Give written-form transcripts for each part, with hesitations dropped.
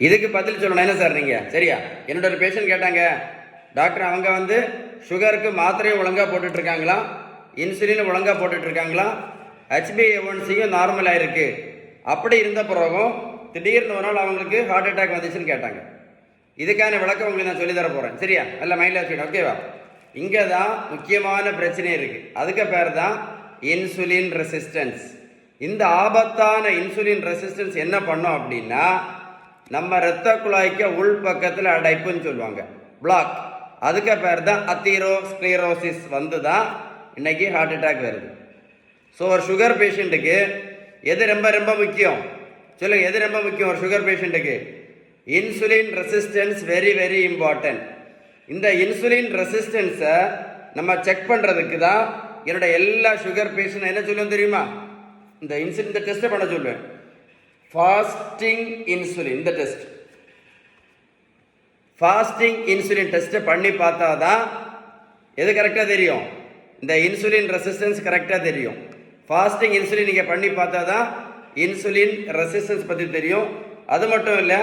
இதுக்கு பதில் சொல்லணும் என்ன சார் நீங்கள்? சரியா, என்னோட ஒரு பேஷண்ட் கேட்டாங்க, டாக்டர் அவங்க வந்து சுகருக்கு மாத்திரையும் ஒழுங்காக போட்டுட்ருக்காங்களாம், இன்சுலின் ஒழுங்காக போட்டுட்ருக்காங்களாம், HbA1cயும் நார்மலாக இருக்குது. அப்படி இருந்த பிறகும் திடீர்னு ஒரு நாள் அவங்களுக்கு ஹார்ட் அட்டாக் வந்துச்சுன்னு கேட்டாங்க. இதுக்கான விளக்கம் உங்களுக்கு நான் சொல்லித்தர போகிறேன். சரியா, நல்ல மைண்டில் வச்சுக்கணும். ஓகேவா? இங்கே தான் முக்கியமான பிரச்சனை இருக்குது. அதுக்கு பேர் தான் இன்சுலின் ரெசிஸ்டன்ஸ். இந்த ஆபத்தான இன்சுலின் ரெசிஸ்டன்ஸ் என்ன பண்ணோம் அப்படின்னா, நம்ம இரத்த குழாய்க்கு உள் பக்கத்தில் அடைப்புன்னு சொல்லுவாங்க, பிளாக். அதுக்கு பேர் தான் அத்தீரோஸ்க்ளீரோசிஸ் வந்து தான் இன்னைக்கு ஹார்ட் அட்டாக் வருது. ஸோ ஒரு சுகர் பேஷண்ட்டுக்கு எது ரொம்ப ரொம்ப முக்கியம் சொல்லுங்க? எது ரொம்ப முக்கியம் ஒரு சுகர் பேஷண்ட்டுக்கு? Insulin resistance very very important. இந்த இன்சுலின் ரெசிஸ்டன்ஸை நம்ம செக் பண்ணுறதுக்கு தான் என்னோட எல்லா சுகர் பேஷண்ட் என்ன சொல்லுவோம் தெரியுமா? இந்த இன்சுலின் இந்த டெஸ்ட்டை பண்ண சொல்லுவேன். ஃபாஸ்டிங் இன்சுலின் இந்த டெஸ்ட், ஃபாஸ்டிங் இன்சுலின் டெஸ்ட்டை பண்ணி பார்த்தா தான் எது கரெக்டாக தெரியும், இந்த இன்சுலின் ரெசிஸ்டன்ஸ் கரெக்டாக தெரியும். ஃபாஸ்டிங் இன்சுலின் நீங்கள் பண்ணி பார்த்தா தான் இன்சுலின் ரெசிஸ்டன்ஸ் பற்றி தெரியும். அது மட்டும் இல்லை,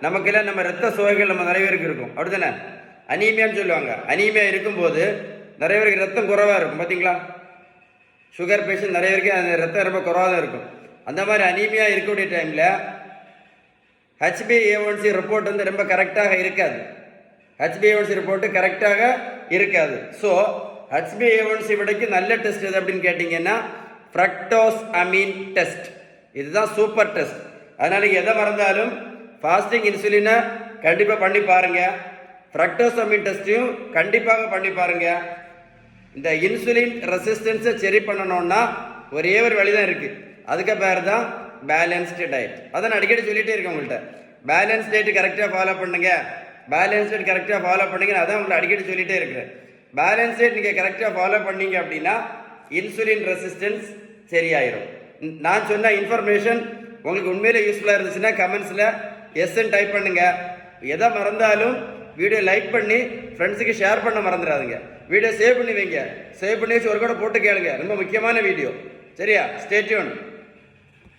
நமக்கெல்லாம் நம்ம ரத்த சோகைகள் நம்ம நிறைய பேருக்கு இருக்கும், அப்படி தானே? அனீமியான்னு சொல்லுவாங்க. அனீமியா இருக்கும்போது நிறைய பேருக்கு ரத்தம் குறைவாக இருக்கும். பார்த்தீங்களா, சுகர் பேஷண்ட் நிறைய பேருக்கு அந்த ரத்தம் ரொம்ப குறைவாக தான் இருக்கும். அந்த மாதிரி அனீமியா இருக்கக்கூடிய டைமில் HbA1c ரிப்போர்ட் வந்து ரொம்ப கரெக்டாக இருக்காது. HbA1c ரிப்போர்ட்டு கரெக்டாக இருக்காது. ஸோ HbA1c விடைக்கு நல்ல டெஸ்ட் எது அப்படின்னு கேட்டிங்கன்னா ஃப்ரக்டோஸ் அமீன் டெஸ்ட். இதுதான் சூப்பர் டெஸ்ட். அதனால் நீங்கள் எதை மறந்தாலும் ஃபாஸ்டிங் இன்சுலினை கண்டிப்பாக பண்ணி பாருங்கள், ஃப்ரக்டோஸ் அமீன் டெஸ்ட்டையும் கண்டிப்பாக பண்ணி பாருங்கள். இந்த இன்சுலின் ரெசிஸ்டன்ஸை சரி பண்ணணும்னா ஒரே ஒரு வழி தான் இருக்குது. அதுக்கு பேர் தான் பேலன்ஸ்டு டயட். அதை நான் அடிக்கடி சொல்லிகிட்டே இருக்கேன் உங்கள்கிட்ட. பேலன்ஸ் டயட் கரெக்டாக ஃபாலோ பண்ணுங்க, பேலன்ஸ் டயட் கரெக்டாக ஃபாலோ பண்ணுங்க. அதான் உங்களை அடிக்கடி சொல்லிகிட்டே இருக்கிறேன். பேலன்ஸ் டயட் நீங்கள் கரெக்டாக ஃபாலோ பண்ணீங்க அப்படின்னா இன்சுலின் ரெசிஸ்டன்ஸ் சரியாயிரும். நான் சொன்ன இன்ஃபர்மேஷன் உங்களுக்கு உண்மையிலே யூஸ்ஃபுல்லாக இருந்துச்சுன்னா கமெண்ட்ஸில் எஸ்ன்னு டைப் பண்ணுங்க. எதை மறந்தாலும் வீடியோ லைக் பண்ணி ஃப்ரெண்ட்ஸுக்கு ஷேர் பண்ண மறந்துடாதுங்க. வீடியோ சேவ் பண்ணி வைங்க, சேவ் பண்ணி வச்சு ஒரு கூட போட்டு கேளுங்க. ரொம்ப முக்கியமான வீடியோ. சரியா? Stay tune.